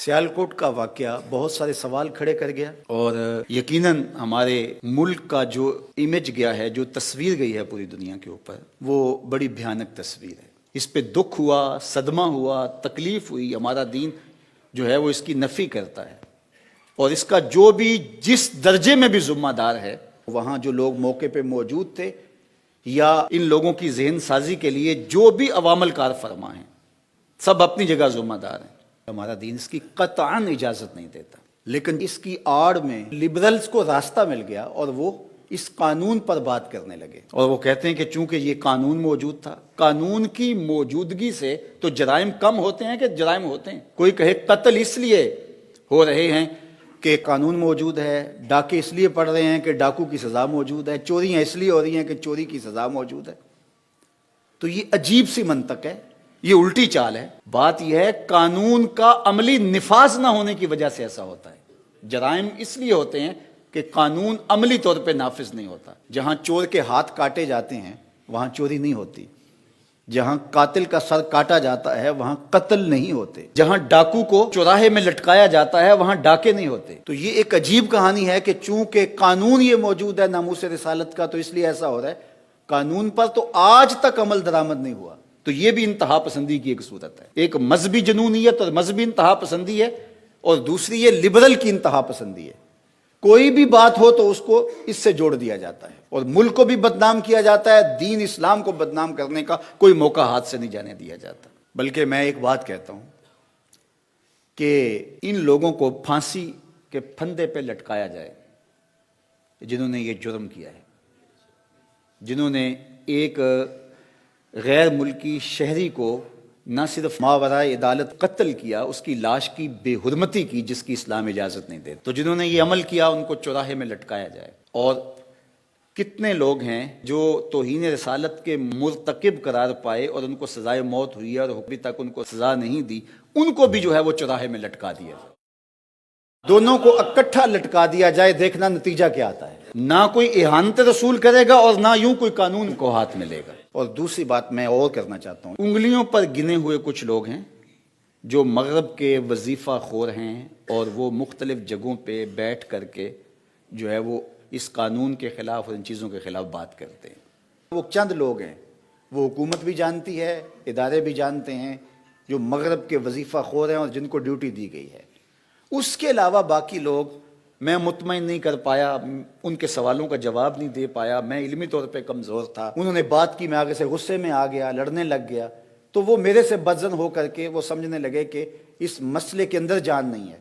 سیالکوٹ کا واقعہ بہت سارے سوال کھڑے کر گیا اور یقیناً ہمارے ملک کا جو امیج گیا ہے، جو تصویر گئی ہے پوری دنیا کے اوپر، وہ بڑی بھیانک تصویر ہے۔ اس پہ دکھ ہوا، صدمہ ہوا، تکلیف ہوئی۔ ہمارا دین جو ہے وہ اس کی نفی کرتا ہے، اور اس کا جو بھی جس درجے میں بھی ذمہ دار ہے، وہاں جو لوگ موقع پہ موجود تھے یا ان لوگوں کی ذہن سازی کے لیے جو بھی عوامل کار فرما ہیں، سب اپنی جگہ ذمہ دار ہیں۔ ہمارا دین اس کی قطعاً اجازت نہیں دیتا، لیکن اس کی آڑ میں لبرلز کو راستہ مل گیا اور وہ اس قانون پر بات کرنے لگے، اور وہ کہتے ہیں کہ چونکہ یہ قانون موجود تھا، قانون کی موجودگی سے تو جرائم کم ہوتے ہیں کہ جرائم ہوتے ہیں۔ کوئی کہے قتل اس لیے ہو رہے ہیں کہ قانون موجود ہے، ڈاکے اس لیے پڑ رہے ہیں کہ ڈاکو کی سزا موجود ہے، چوریاں اس لیے ہو رہی ہیں کہ چوری کی سزا موجود ہے۔ تو یہ عجیب سی منطق ہے، یہ الٹی چال ہے۔ بات یہ ہے قانون کا عملی نفاذ نہ ہونے کی وجہ سے ایسا ہوتا ہے۔ جرائم اس لیے ہوتے ہیں کہ قانون عملی طور پہ نافذ نہیں ہوتا۔ جہاں چور کے ہاتھ کاٹے جاتے ہیں وہاں چوری نہیں ہوتی، جہاں قاتل کا سر کاٹا جاتا ہے وہاں قتل نہیں ہوتے، جہاں ڈاکو کو چوراہے میں لٹکایا جاتا ہے وہاں ڈاکے نہیں ہوتے۔ تو یہ ایک عجیب کہانی ہے کہ چونکہ قانون یہ موجود ہے ناموس رسالت کا، تو اس لیے ایسا ہو رہا ہے۔ قانون پر تو آج تک عمل درآمد نہیں ہوا۔ تو یہ بھی انتہا پسندی کی ایک صورت ہے۔ ایک مذہبی جنونیت اور مذہبی انتہا پسندی ہے، اور دوسری یہ لبرل کی انتہا پسندی ہے۔ کوئی بھی بات ہو تو اس کو اس سے جوڑ دیا جاتا ہے، اور ملک کو بھی بدنام کیا جاتا ہے، دین اسلام کو بدنام کرنے کا کوئی موقع ہاتھ سے نہیں جانے دیا جاتا۔ بلکہ میں ایک بات کہتا ہوں کہ ان لوگوں کو پھانسی کے پھندے پہ لٹکایا جائے جنہوں نے یہ جرم کیا ہے، جنہوں نے ایک غیر ملکی شہری کو نہ صرف ماورائے عدالت قتل کیا، اس کی لاش کی بے حرمتی کی جس کی اسلام اجازت نہیں دیتا۔ تو جنہوں نے یہ عمل کیا ان کو چوراہے میں لٹکایا جائے۔ اور کتنے لوگ ہیں جو توہین رسالت کے مرتکب قرار پائے اور ان کو سزائے موت ہوئی ہے اور ابھی تک ان کو سزا نہیں دی، ان کو بھی جو ہے وہ چوراہے میں لٹکا دیا جائے۔ دونوں کو اکٹھا لٹکا دیا جائے، دیکھنا نتیجہ کیا آتا ہے۔ نہ کوئی اہانت رسول کرے گا اور نہ یوں کوئی قانون کو ہاتھ میں لے گا۔ اور دوسری بات میں اور کرنا چاہتا ہوں، انگلیوں پر گنے ہوئے کچھ لوگ ہیں جو مغرب کے وظیفہ خور ہیں، اور وہ مختلف جگہوں پہ بیٹھ کر کے جو ہے وہ اس قانون کے خلاف اور ان چیزوں کے خلاف بات کرتے ہیں۔ وہ چند لوگ ہیں، وہ حکومت بھی جانتی ہے، ادارے بھی جانتے ہیں، جو مغرب کے وظیفہ خور ہیں اور جن کو ڈیوٹی دی گئی ہے۔ اس کے علاوہ باقی لوگ میں مطمئن نہیں کر پایا، ان کے سوالوں کا جواب نہیں دے پایا، میں علمی طور پہ کمزور تھا، انہوں نے بات کی، میں آگے سے غصے میں آ گیا، لڑنے لگ گیا، تو وہ میرے سے بدظن ہو کر کے وہ سمجھنے لگے کہ اس مسئلے کے اندر جان نہیں ہے،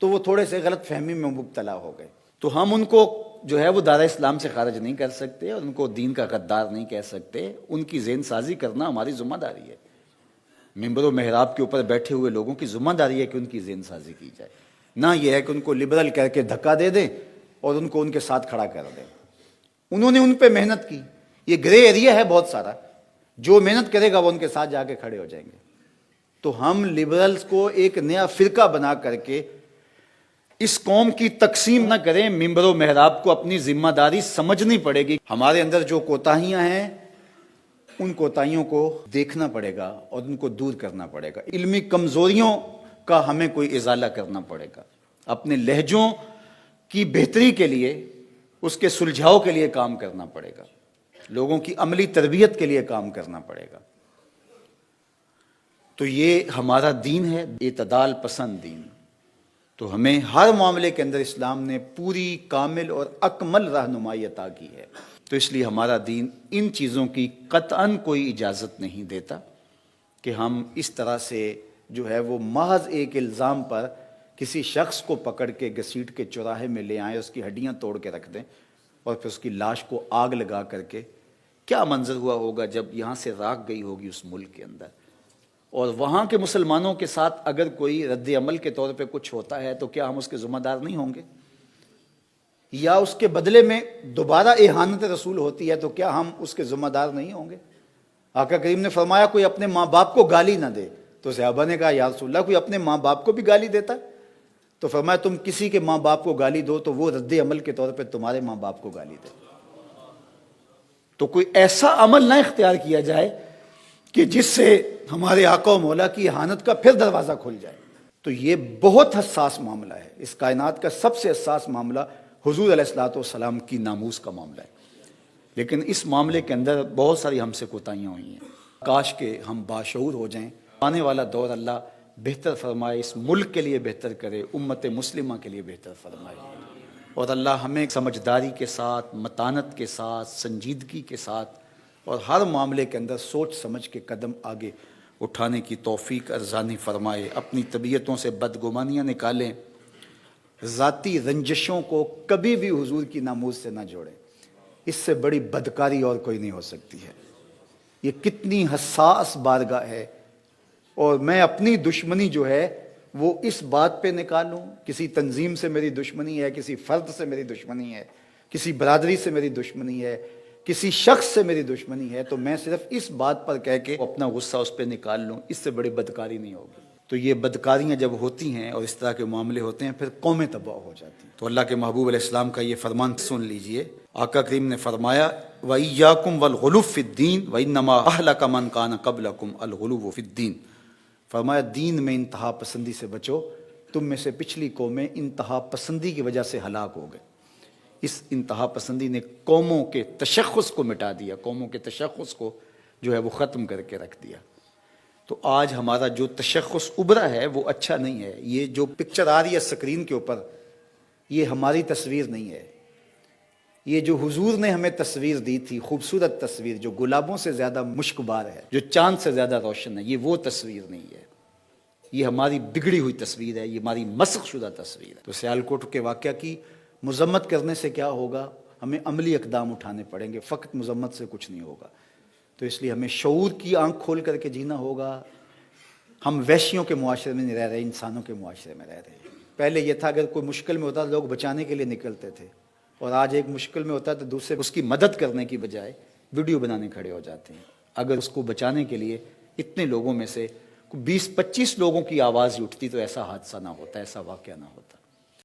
تو وہ تھوڑے سے غلط فہمی میں مبتلا ہو گئے۔ تو ہم ان کو جو ہے وہ دائرہ اسلام سے خارج نہیں کر سکتے، اور ان کو دین کا غدار نہیں کہہ سکتے۔ ان کی ذہن سازی کرنا ہماری ذمہ داری ہے۔ ممبر و محراب کے اوپر بیٹھے ہوئے لوگوں کی ذمہ داری ہے کہ ان کی ذہن سازی کی جائے، نہ یہ ہے کہ ان کو لبرل کہہ کے دھکا دے دیں اور ان کو ان کے ساتھ کھڑا کر دیں۔ انہوں نے ان پہ محنت کی، یہ گرے ایریا ہے بہت سارا، جو محنت کرے گا وہ ان کے ساتھ جا کے کھڑے ہو جائیں گے۔ تو ہم لبرلز کو ایک نیا فرقہ بنا کر کے اس قوم کی تقسیم نہ کریں۔ ممبر و محراب کو اپنی ذمہ داری سمجھنی پڑے گی۔ ہمارے اندر جو کوتاہیاں ہیں ان کوتاہیوں کو دیکھنا پڑے گا اور ان کو دور کرنا پڑے گا۔ علمی کمزوریوں کا ہمیں کوئی ازالہ کرنا پڑے گا، اپنے لہجوں کی بہتری کے لیے، اس کے سلجھاؤ کے لیے کام کرنا پڑے گا، لوگوں کی عملی تربیت کے لیے کام کرنا پڑے گا۔ تو یہ ہمارا دین ہے، اعتدال پسند دین۔ تو ہمیں ہر معاملے کے اندر اسلام نے پوری کامل اور اکمل رہنمائی عطا کی ہے۔ تو اس لیے ہمارا دین ان چیزوں کی قطعاً کوئی اجازت نہیں دیتا کہ ہم اس طرح سے جو ہے وہ محض ایک الزام پر کسی شخص کو پکڑ کے گھسیٹ کے چوراہے میں لے آئیں، اس کی ہڈیاں توڑ کے رکھ دیں، اور پھر اس کی لاش کو آگ لگا کر کے کیا منظر ہوا ہوگا جب یہاں سے راکھ گئی ہوگی اس ملک کے اندر، اور وہاں کے مسلمانوں کے ساتھ اگر کوئی رد عمل کے طور پہ کچھ ہوتا ہے تو کیا ہم اس کے ذمہ دار نہیں ہوں گے؟ یا اس کے بدلے میں دوبارہ اہانت رسول ہوتی ہے تو کیا ہم اس کے ذمہ دار نہیں ہوں گے؟ آقا کریم نے فرمایا کوئی اپنے ماں باپ کو گالی نہ دے، تو صحابہ نے کہا یا رسول اللہ کوئی اپنے ماں باپ کو بھی گالی دیتا ہے؟ تو فرمایا تم کسی کے ماں باپ کو گالی دو تو وہ رد عمل کے طور پہ تمہارے ماں باپ کو گالی دے۔ تو کوئی ایسا عمل نہ اختیار کیا جائے کہ جس سے ہمارے آقا و مولا کی اہانت کا پھر دروازہ کھل جائے۔ تو یہ بہت حساس معاملہ ہے. اس کائنات کا سب سے حساس معاملہ حضور علیہ الصلوۃ والسلام کی ناموس کا معاملہ ہے. لیکن اس معاملے کے اندر بہت ساری ہم سے کوتاہیاں ہوئی ہیں. کاش کہ ہم باشعور ہو جائیں. آنے والا دور اللہ بہتر فرمائے، اس ملک کے لیے بہتر کرے، امت مسلمہ کے لیے بہتر فرمائے. اور اللہ ہمیں سمجھداری کے ساتھ، متانت کے ساتھ، سنجیدگی کے ساتھ اور ہر معاملے کے اندر سوچ سمجھ کے قدم آگے اٹھانے کی توفیق ارزانی فرمائے. اپنی طبیعتوں سے بدگمانیاں نکالیں. ذاتی رنجشوں کو کبھی بھی حضور کی ناموس سے نہ جوڑیں. اس سے بڑی بدکاری اور کوئی نہیں ہو سکتی ہے. یہ کتنی حساس بارگاہ ہے. اور میں اپنی دشمنی جو ہے وہ اس بات پہ نکالوں، کسی تنظیم سے میری دشمنی ہے، کسی فرد سے میری دشمنی ہے، کسی برادری سے میری دشمنی ہے، کسی شخص سے میری دشمنی ہے، تو میں صرف اس بات پر کہہ کے اپنا غصہ اس پہ نکال لوں. اس سے بڑی بدکاری نہیں ہوگی. تو یہ بدکاریاں جب ہوتی ہیں اور اس طرح کے معاملے ہوتے ہیں پھر قومیں تباہ ہو جاتی ہیں. تو اللہ کے محبوب علیہ السلام کا یہ فرمان سن لیجئے. آقا کریم نے فرمایا وَإِيَّاكُمْ وَالْغُلُوَّ فِي الدِّينِ وَإِنَّمَا أَهْلَكَ مَنْ كَانَ قَبْلَكُمْ الْغُلُوُّ فِي الدِّينِ. فرمایا دین میں انتہا پسندی سے بچو. تم میں سے پچھلی قومیں انتہا پسندی کی وجہ سے ہلاک ہو گئے. اس انتہا پسندی نے قوموں کے تشخص کو مٹا دیا، قوموں کے تشخص کو جو ہے وہ ختم کر کے رکھ دیا. تو آج ہمارا جو تشخص ابھرا ہے وہ اچھا نہیں ہے. یہ جو پکچر آ رہی ہے اسکرین کے اوپر، یہ ہماری تصویر نہیں ہے. یہ جو حضور نے ہمیں تصویر دی تھی، خوبصورت تصویر جو گلابوں سے زیادہ مشکبار ہے، جو چاند سے زیادہ روشن ہے، یہ وہ تصویر نہیں ہے. یہ ہماری بگڑی ہوئی تصویر ہے، یہ ہماری مسخ شدہ تصویر ہے. تو سیالکوٹ کے واقعہ کی مذمت کرنے سے کیا ہوگا؟ ہمیں عملی اقدام اٹھانے پڑیں گے. فقط مذمت سے کچھ نہیں ہوگا. تو اس لیے ہمیں شعور کی آنکھ کھول کر کے جینا ہوگا. ہم وحشیوں کے معاشرے میں نہیں رہ رہے، انسانوں کے معاشرے میں رہ رہے ہیں. پہلے یہ تھا اگر کوئی مشکل میں ہوتا لوگ بچانے کے لیے نکلتے تھے، اور آج ایک مشکل میں ہوتا ہے تو دوسرے اس کی مدد کرنے کی بجائے ویڈیو بنانے کھڑے ہو جاتے ہیں. اگر اس کو بچانے کے لیے اتنے لوگوں میں سے 20-25 لوگوں کی آواز اٹھتی تو ایسا حادثہ نہ ہوتا، ایسا واقعہ نہ ہوتا.